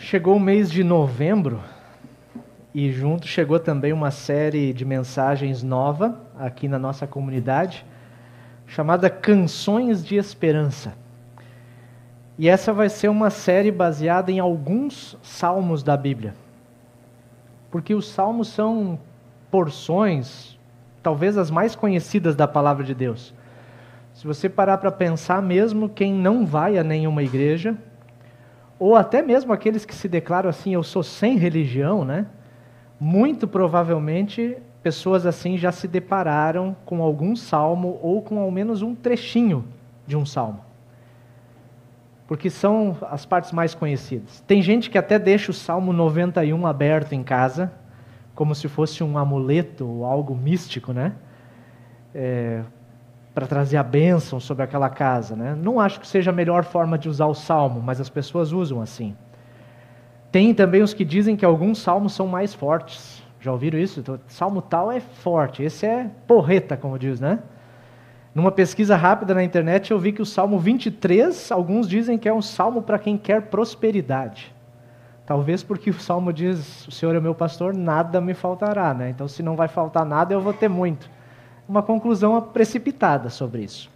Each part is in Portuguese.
Chegou o mês de novembro e junto chegou também uma série de mensagens nova aqui na nossa comunidade, chamada Canções de Esperança. E essa vai ser uma série baseada em alguns salmos da Bíblia. Porque os salmos são porções, talvez as mais conhecidas da palavra de Deus. Se você parar para pensar, mesmo quem não vai a nenhuma igreja, ou até mesmo aqueles que se declaram assim, eu sou sem religião, né? Muito provavelmente pessoas assim já se depararam com algum salmo ou com ao menos um trechinho de um salmo. Porque são as partes mais conhecidas. Tem gente que até deixa o Salmo 91 aberto em casa, como se fosse um amuleto ou algo místico, né? Para trazer a bênção sobre aquela casa, né? Não acho que seja a melhor forma de usar o salmo, mas as pessoas usam assim. Tem também os que dizem que alguns salmos são mais fortes. Já ouviram isso? Salmo tal é forte, esse é porreta, como diz, né? Numa pesquisa rápida na internet eu vi que o Salmo 23, alguns dizem que é um salmo para quem quer prosperidade. Talvez porque o salmo diz, o Senhor é meu pastor, nada me faltará, né? Então se não vai faltar nada, eu vou ter muito. Uma conclusão precipitada sobre isso.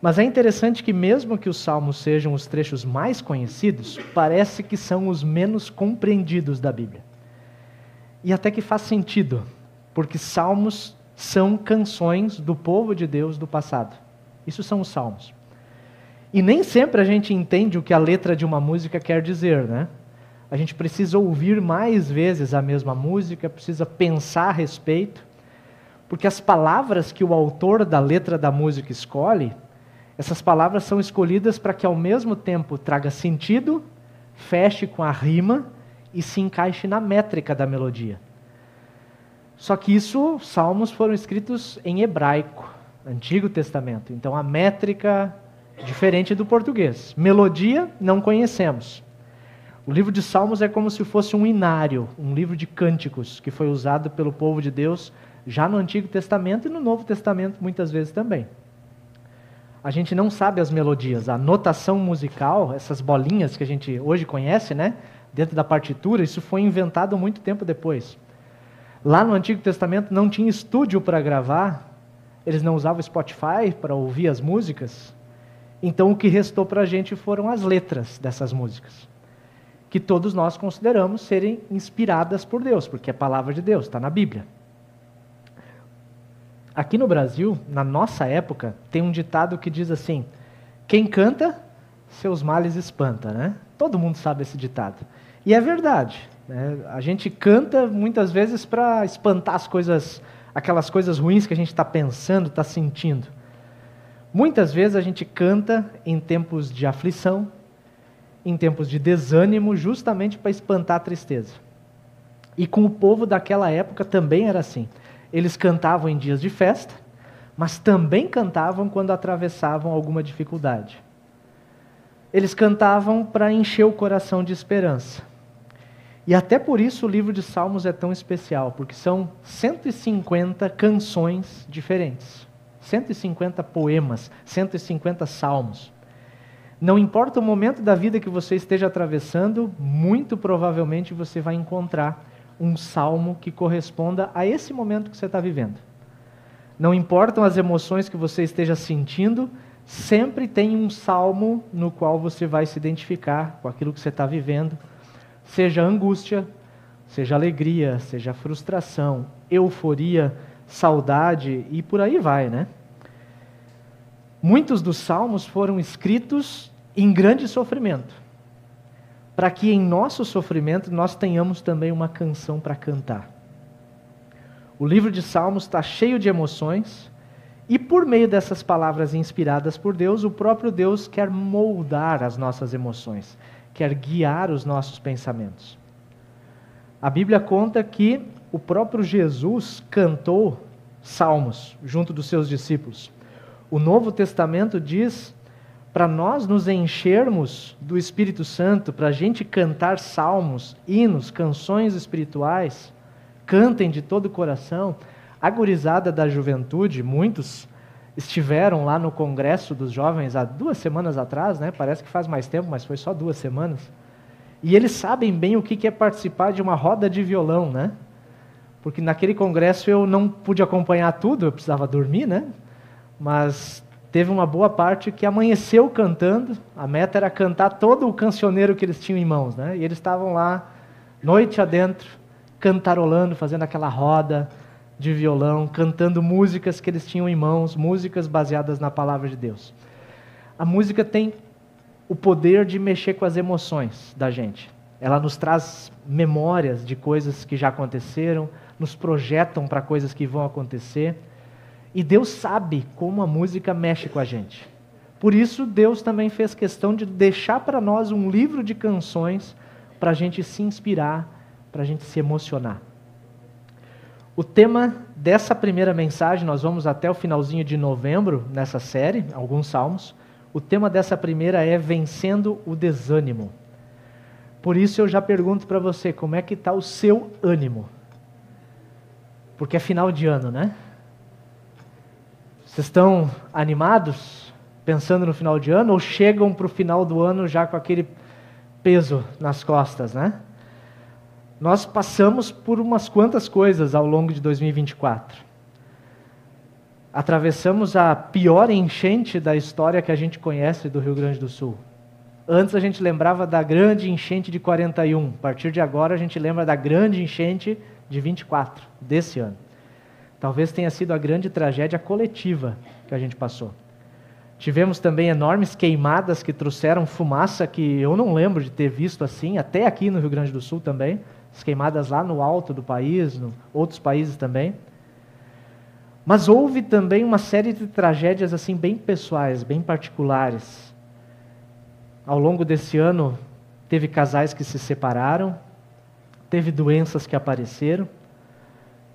Mas é interessante que mesmo que os salmos sejam os trechos mais conhecidos, parece que são os menos compreendidos da Bíblia. E até que faz sentido, porque salmos são canções do povo de Deus do passado. Isso são os salmos. E nem sempre a gente entende o que a letra de uma música quer dizer, né? A gente precisa ouvir mais vezes a mesma música, precisa pensar a respeito, porque as palavras que o autor da letra da música escolhe, essas palavras são escolhidas para que ao mesmo tempo traga sentido, feche com a rima e se encaixe na métrica da melodia. Só que salmos foram escritos em hebraico, Antigo Testamento. Então a métrica é diferente do português. Melodia não conhecemos. O livro de Salmos é como se fosse um inário, um livro de cânticos, que foi usado pelo povo de Deus já no Antigo Testamento e no Novo Testamento muitas vezes também. A gente não sabe as melodias, a notação musical, essas bolinhas que a gente hoje conhece, né, dentro da partitura, isso foi inventado muito tempo depois. Lá no Antigo Testamento não tinha estúdio para gravar, eles não usavam Spotify para ouvir as músicas, então o que restou para a gente foram as letras dessas músicas, que todos nós consideramos serem inspiradas por Deus, porque é a palavra de Deus, está na Bíblia. Aqui no Brasil, na nossa época, tem um ditado que diz assim, quem canta, seus males espanta, né? Todo mundo sabe esse ditado. E é verdade, né? A gente canta muitas vezes para espantar as coisas, aquelas coisas ruins que a gente está pensando, está sentindo. Muitas vezes a gente canta em tempos de aflição, em tempos de desânimo, justamente para espantar a tristeza. E com o povo daquela época também era assim. Eles cantavam em dias de festa, mas também cantavam quando atravessavam alguma dificuldade. Eles cantavam para encher o coração de esperança. E até por isso o livro de Salmos é tão especial, porque são 150 canções diferentes, 150 poemas, 150 salmos. Não importa o momento da vida que você esteja atravessando, muito provavelmente você vai encontrar um salmo que corresponda a esse momento que você está vivendo. Não importam as emoções que você esteja sentindo, sempre tem um salmo no qual você vai se identificar com aquilo que você está vivendo, seja angústia, seja alegria, seja frustração, euforia, saudade e por aí vai, né? Muitos dos salmos foram escritos em grande sofrimento, para que em nosso sofrimento nós tenhamos também uma canção para cantar. O livro de Salmos está cheio de emoções, e por meio dessas palavras inspiradas por Deus, o próprio Deus quer moldar as nossas emoções, quer guiar os nossos pensamentos. A Bíblia conta que o próprio Jesus cantou salmos junto dos seus discípulos. O Novo Testamento diz para nós nos enchermos do Espírito Santo, para a gente cantar salmos, hinos, canções espirituais, cantem de todo o coração. A gurizada da juventude, muitos estiveram lá no congresso dos jovens há 2 semanas atrás, né? Parece que faz mais tempo, mas foi só 2 semanas. E eles sabem bem o que é participar de uma roda de violão, né? Porque naquele congresso eu não pude acompanhar tudo, eu precisava dormir, né? Mas teve uma boa parte que amanheceu cantando, a meta era cantar todo o cancioneiro que eles tinham em mãos, né? E eles estavam lá, noite adentro, cantarolando, fazendo aquela roda de violão, cantando músicas que eles tinham em mãos, músicas baseadas na palavra de Deus. A música tem o poder de mexer com as emoções da gente. Ela nos traz memórias de coisas que já aconteceram, nos projetam para coisas que vão acontecer. E Deus sabe como a música mexe com a gente. Por isso, Deus também fez questão de deixar para nós um livro de canções para a gente se inspirar, para a gente se emocionar. O tema dessa primeira mensagem, nós vamos até o finalzinho de novembro nessa série, alguns salmos. O tema dessa primeira é Vencendo o Desânimo. Por isso eu já pergunto para você, como é que está o seu ânimo? Porque é final de ano, né? Vocês estão animados, pensando no final de ano, ou chegam para o final do ano já com aquele peso nas costas, né? Nós passamos por umas quantas coisas ao longo de 2024. Atravessamos a pior enchente da história que a gente conhece do Rio Grande do Sul. Antes a gente lembrava da grande enchente de 41. A partir de agora a gente lembra da grande enchente de 24, desse ano. Talvez tenha sido a grande tragédia coletiva que a gente passou. Tivemos também enormes queimadas que trouxeram fumaça que eu não lembro de ter visto assim, até aqui no Rio Grande do Sul também. As queimadas lá no alto do país, em outros países também. Mas houve também uma série de tragédias assim bem pessoais, bem particulares. Ao longo desse ano, teve casais que se separaram, teve doenças que apareceram,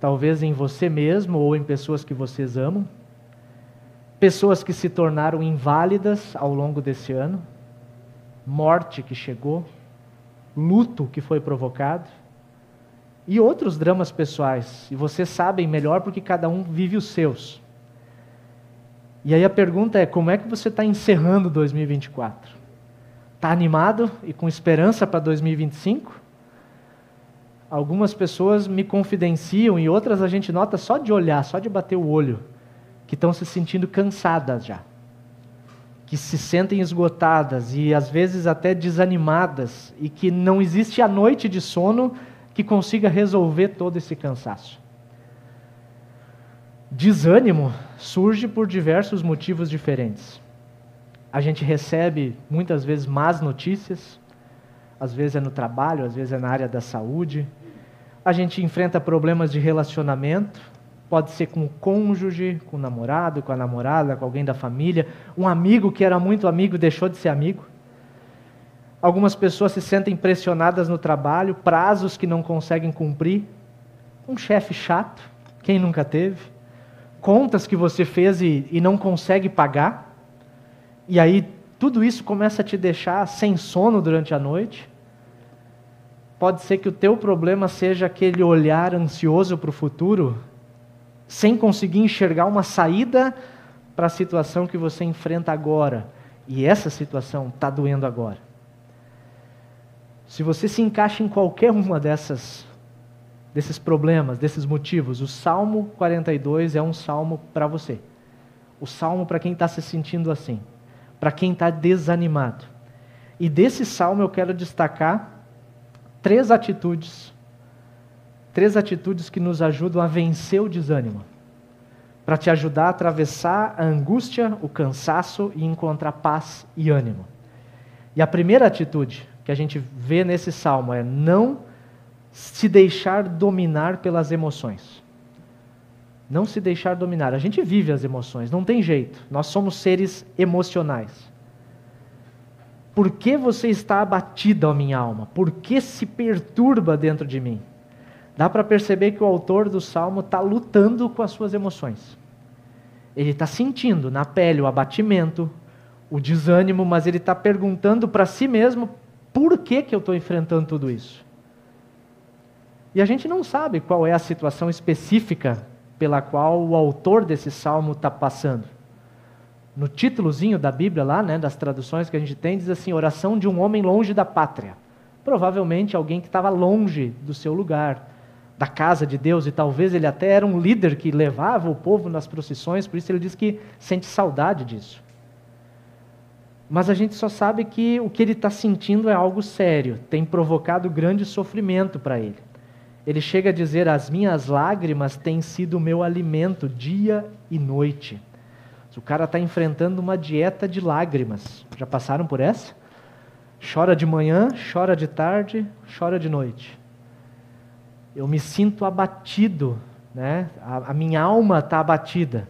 talvez em você mesmo ou em pessoas que vocês amam, pessoas que se tornaram inválidas ao longo desse ano, morte que chegou, luto que foi provocado, e outros dramas pessoais, e vocês sabem melhor porque cada um vive os seus. E aí a pergunta é, como é que você está encerrando 2024? Está animado e com esperança para 2025? Algumas pessoas me confidenciam e outras a gente nota só de olhar, só de bater o olho, que estão se sentindo cansadas já, que se sentem esgotadas e às vezes até desanimadas e que não existe a noite de sono que consiga resolver todo esse cansaço. Desânimo surge por diversos motivos diferentes. A gente recebe muitas vezes más notícias, às vezes é no trabalho, às vezes é na área da saúde. A gente enfrenta problemas de relacionamento, pode ser com o cônjuge, com o namorado, com a namorada, com alguém da família, um amigo que era muito amigo deixou de ser amigo. Algumas pessoas se sentem pressionadas no trabalho, prazos que não conseguem cumprir, um chefe chato, quem nunca teve, contas que você fez e não consegue pagar, e aí tudo isso começa a te deixar sem sono durante a noite. Pode ser que o teu problema seja aquele olhar ansioso para o futuro, sem conseguir enxergar uma saída para a situação que você enfrenta agora, e essa situação está doendo agora. Se você se encaixa em qualquer uma desses problemas, desses motivos, o Salmo 42 é um salmo para você. O salmo para quem está se sentindo assim, para quem está desanimado. E desse salmo eu quero destacar três atitudes que nos ajudam a vencer o desânimo, para te ajudar a atravessar a angústia, o cansaço e encontrar paz e ânimo. E a primeira atitude que a gente vê nesse salmo é não se deixar dominar pelas emoções. Não se deixar dominar. A gente vive as emoções, não tem jeito. Nós somos seres emocionais. Por que você está abatido, ó minha alma? Por que se perturba dentro de mim? Dá para perceber que o autor do salmo está lutando com as suas emoções. Ele está sentindo na pele o abatimento, o desânimo, mas ele está perguntando para si mesmo: por que eu estou enfrentando tudo isso? E a gente não sabe qual é a situação específica pela qual o autor desse salmo está passando. No títulozinho da Bíblia lá, das traduções que a gente tem, diz assim: oração de um homem longe da pátria. Provavelmente alguém que estava longe do seu lugar, da casa de Deus, e talvez ele até era um líder que levava o povo nas procissões, por isso ele diz que sente saudade disso. Mas a gente só sabe que o que ele está sentindo é algo sério, tem provocado grande sofrimento para ele. Ele chega a dizer: as minhas lágrimas têm sido o meu alimento dia e noite. O cara está enfrentando uma dieta de lágrimas. Já passaram por essa? Chora de manhã, chora de tarde, chora de noite. Eu me sinto abatido, né? A minha alma está abatida.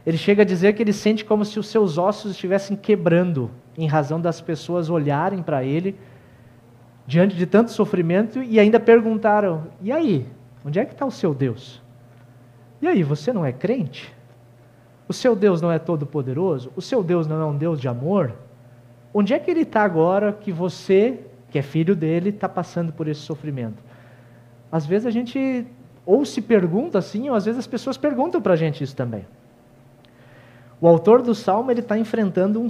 Ele chega a dizer que ele sente como se os seus ossos estivessem quebrando, em razão das pessoas olharem para ele, diante de tanto sofrimento, e ainda perguntaram: e aí, onde é que está o seu Deus? E aí, você não é crente? O seu Deus não é todo poderoso? O seu Deus não é um Deus de amor? Onde é que ele está agora que você, que é filho dele, está passando por esse sofrimento? Às vezes a gente ou se pergunta assim, ou às vezes as pessoas perguntam para a gente isso também. O autor do Salmo, ele está enfrentando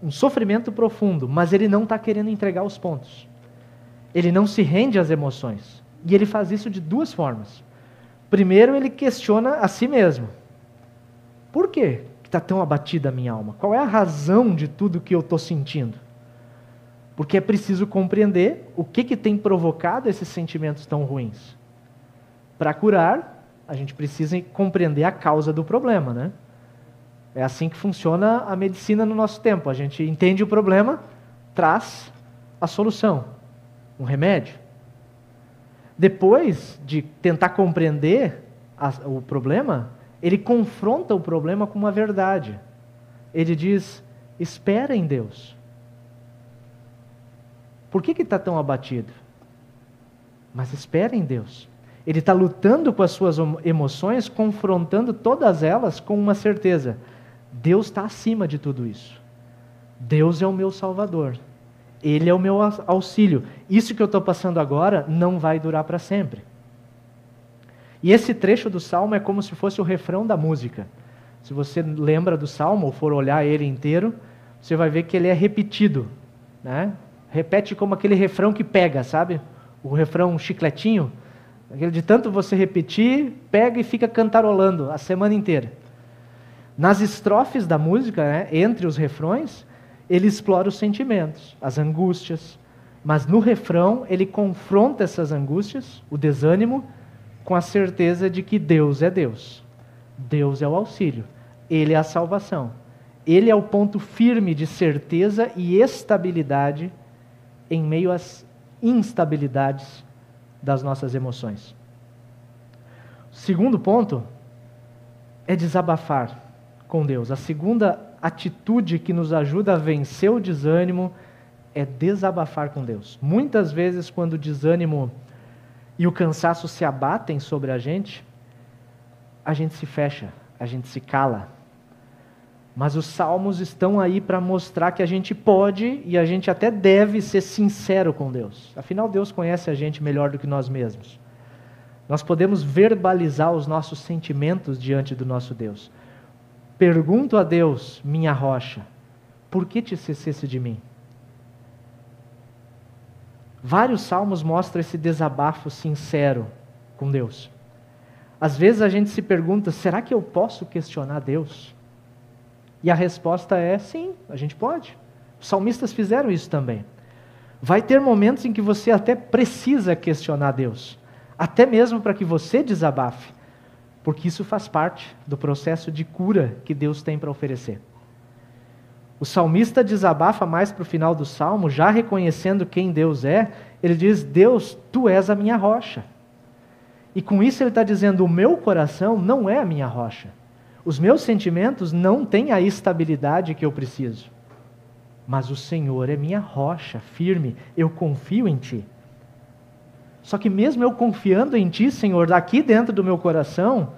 um sofrimento profundo, mas ele não está querendo entregar os pontos. Ele não se rende às emoções. E ele faz isso de duas formas. Primeiro, ele questiona a si mesmo. Por que está tão abatida a minha alma? Qual é a razão de tudo que eu estou sentindo? Porque é preciso compreender o que tem provocado esses sentimentos tão ruins. Para curar, a gente precisa compreender a causa do problema, né? É assim que funciona a medicina no nosso tempo. A gente entende o problema, traz a solução, um remédio. Depois de tentar compreender o problema, ele confronta o problema com uma verdade. Ele diz: espera em Deus. Por que está tão abatido? Mas espera em Deus. Ele está lutando com as suas emoções, confrontando todas elas com uma certeza: Deus está acima de tudo isso. Deus é o meu Salvador. Ele é o meu auxílio. Isso que eu estou passando agora não vai durar para sempre. E esse trecho do Salmo é como se fosse o refrão da música. Se você lembra do Salmo, ou for olhar ele inteiro, você vai ver que ele é repetido, né? Repete como aquele refrão que pega, sabe? O refrão chicletinho. Aquele de tanto você repetir, pega e fica cantarolando a semana inteira. Nas estrofes da música, né, entre os refrões, ele explora os sentimentos, as angústias. Mas no refrão, ele confronta essas angústias, o desânimo, com a certeza de que Deus é Deus. Deus é o auxílio. Ele é a salvação. Ele é o ponto firme de certeza e estabilidade em meio às instabilidades das nossas emoções. O segundo ponto é desabafar com Deus. A segunda atitude que nos ajuda a vencer o desânimo é desabafar com Deus. Muitas vezes, quando o desânimo e o cansaço se abatem sobre a gente se fecha, a gente se cala. Mas os salmos estão aí para mostrar que a gente pode e a gente até deve ser sincero com Deus. Afinal, Deus conhece a gente melhor do que nós mesmos. Nós podemos verbalizar os nossos sentimentos diante do nosso Deus. Pergunto a Deus, minha rocha, por que te esquecesse de mim? Vários salmos mostram esse desabafo sincero com Deus. Às vezes a gente se pergunta, será que eu posso questionar Deus? E a resposta é sim, a gente pode. Os salmistas fizeram isso também. Vai ter momentos em que você até precisa questionar Deus, até mesmo para que você desabafe, porque isso faz parte do processo de cura que Deus tem para oferecer. O salmista desabafa mais para o final do salmo, já reconhecendo quem Deus é. Ele diz: Deus, tu és a minha rocha. E com isso ele está dizendo, o meu coração não é a minha rocha. Os meus sentimentos não têm a estabilidade que eu preciso. Mas o Senhor é minha rocha firme, eu confio em Ti. Só que mesmo eu confiando em Ti, Senhor, aqui dentro do meu coração,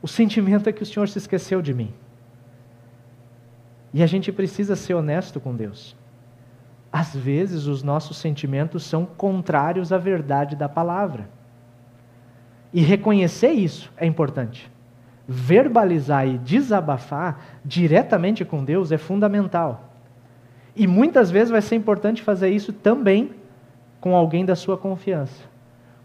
o sentimento é que o Senhor se esqueceu de mim. E a gente precisa ser honesto com Deus. Às vezes os nossos sentimentos são contrários à verdade da palavra. E reconhecer isso é importante. Verbalizar e desabafar diretamente com Deus é fundamental. E muitas vezes vai ser importante fazer isso também com alguém da sua confiança,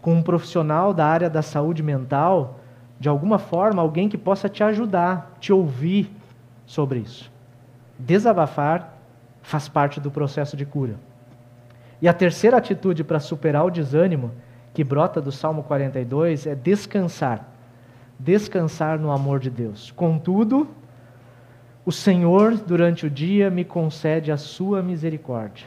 com um profissional da área da saúde mental, de alguma forma, alguém que possa te ajudar, te ouvir sobre isso. Desabafar faz parte do processo de cura. E a terceira atitude para superar o desânimo, que brota do Salmo 42, é descansar. Descansar no amor de Deus. Contudo, o Senhor, durante o dia, me concede a sua misericórdia.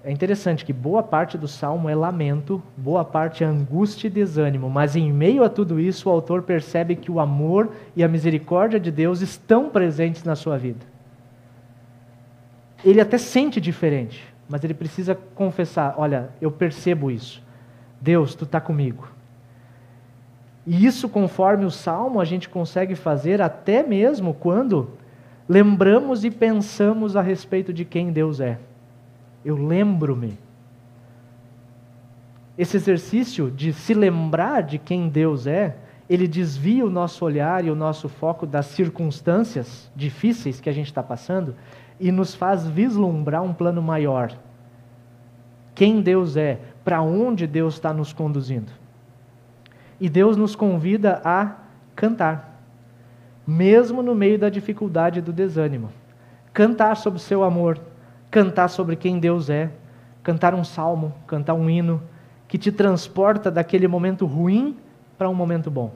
É interessante que boa parte do Salmo é lamento, boa parte é angústia e desânimo, mas em meio a tudo isso, o autor percebe que o amor e a misericórdia de Deus estão presentes na sua vida. Ele até sente diferente, mas ele precisa confessar, olha, eu percebo isso. Deus, tu está comigo. E isso, conforme o Salmo, a gente consegue fazer até mesmo quando lembramos e pensamos a respeito de quem Deus é. Eu lembro-me. Esse exercício de se lembrar de quem Deus é, ele desvia o nosso olhar e o nosso foco das circunstâncias difíceis que a gente está passando e nos faz vislumbrar um plano maior. Quem Deus é, para onde Deus está nos conduzindo. E Deus nos convida a cantar, mesmo no meio da dificuldade e do desânimo. Cantar sobre o seu amor, cantar sobre quem Deus é, cantar um salmo, cantar um hino, que te transporta daquele momento ruim para um momento bom.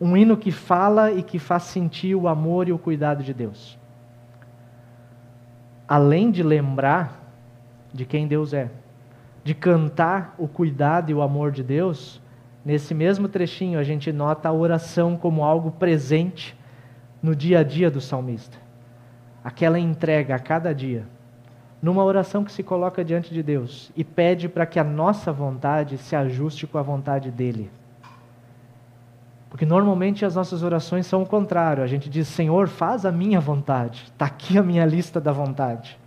Um hino que fala e que faz sentir o amor e o cuidado de Deus. Além de lembrar de quem Deus é, de cantar o cuidado e o amor de Deus, nesse mesmo trechinho a gente nota a oração como algo presente no dia a dia do salmista. Aquela entrega a cada dia, numa oração que se coloca diante de Deus e pede para que a nossa vontade se ajuste com a vontade dEle. Porque normalmente as nossas orações são o contrário. A gente diz, Senhor, faz a minha vontade. Está aqui a minha lista da vontade.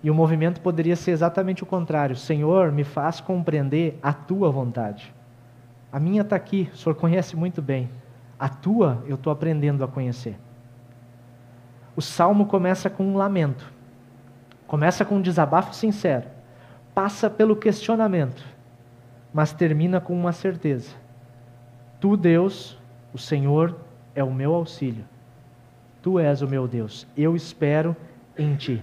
E o movimento poderia ser exatamente o contrário. Senhor, me faz compreender a tua vontade. A minha está aqui, o Senhor conhece muito bem. A tua eu estou aprendendo a conhecer. O salmo começa com um lamento. Começa com um desabafo sincero. Passa pelo questionamento. Mas termina com uma certeza. Tu, Deus, o Senhor, é o meu auxílio. Tu és o meu Deus. Eu espero em Ti.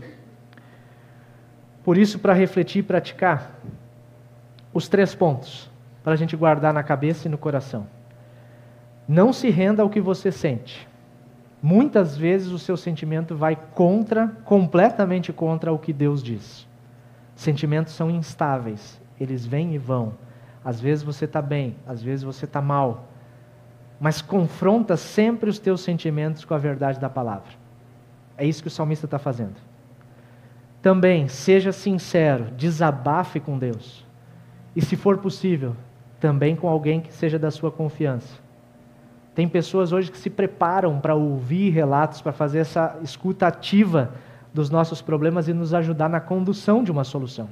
Por isso, para refletir e praticar, os 3 pontos, para a gente guardar na cabeça e no coração. Não se renda ao que você sente. Muitas vezes o seu sentimento vai completamente contra o que Deus diz. Sentimentos são instáveis, eles vêm e vão. Às vezes você está bem, às vezes você está mal. Mas confronta sempre os teus sentimentos com a verdade da palavra. É isso que o salmista está fazendo. Também, seja sincero, desabafe com Deus. E se for possível, também com alguém que seja da sua confiança. Tem pessoas hoje que se preparam para ouvir relatos, para fazer essa escuta ativa dos nossos problemas e nos ajudar na condução de uma solução.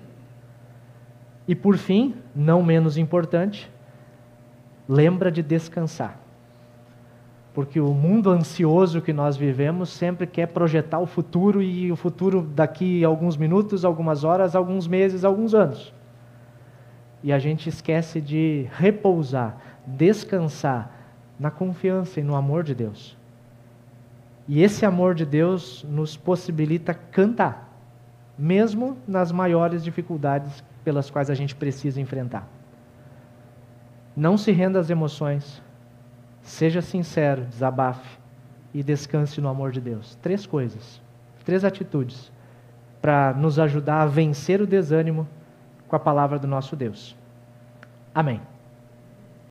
E por fim, não menos importante, lembra de descansar. Porque o mundo ansioso que nós vivemos sempre quer projetar o futuro e o futuro daqui a alguns minutos, algumas horas, alguns meses, alguns anos. E a gente esquece de repousar, descansar na confiança e no amor de Deus. E esse amor de Deus nos possibilita cantar, mesmo nas maiores dificuldades pelas quais a gente precisa enfrentar. Não se renda às emoções, seja sincero, desabafe e descanse no amor de Deus. 3 coisas, 3 atitudes para nos ajudar a vencer o desânimo com a palavra do nosso Deus. Amém.